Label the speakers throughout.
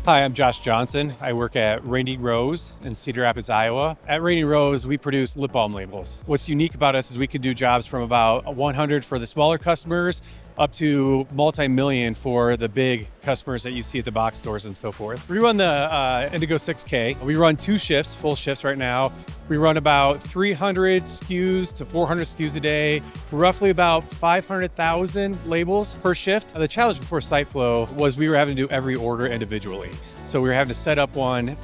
Speaker 1: Hi, I'm Josh Johnson. I work at Rainy Rose in Cedar Rapids, Iowa. At Rainy Rose, we produce lip balm labels. What's unique about us is we can do jobs from about 100 for the smaller customers up to multi-million for the big customers that you see at the box stores and so forth. We run the Indigo 6K. We run 2 shifts, full shifts right now. We run about 300 SKUs to 400 SKUs a day, roughly about 500,000 labels per shift. The challenge before SiteFlow was we were having to do every order individually. So we were having to set up one,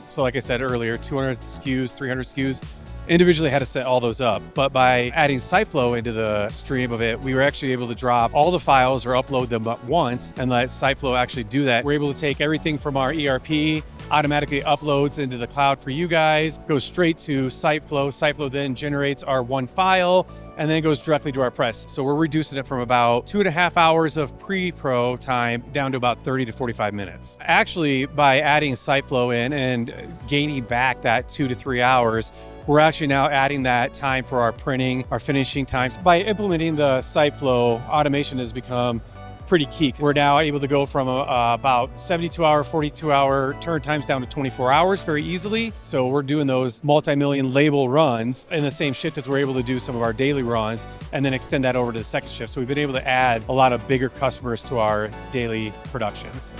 Speaker 1: so like I said earlier, 200 SKUs, 300 SKUs, individually had to set all those up. But by adding SiteFlow into the stream of it, we were actually able to drop all the files or upload them at once and let SiteFlow actually do that. We're able to take everything from our ERP, automatically uploads into the cloud for you guys, goes straight to SiteFlow. SiteFlow then generates our one file and then goes directly to our press. So we're reducing it from about 2.5 hours of pre-pro time down to about 30 to 45 minutes. Actually, by adding SiteFlow in and gaining back that 2 to 3 hours, we're actually now adding that time for our printing, our finishing time. By implementing the SiteFlow, automation has become pretty key. We're now able to go from about 72-hour, 42-hour turn times down to 24 hours very easily. So we're doing those multi-million label runs in the same shift as we're able to do some of our daily runs and then extend that over to the second shift. So we've been able to add a lot of bigger customers to our daily productions.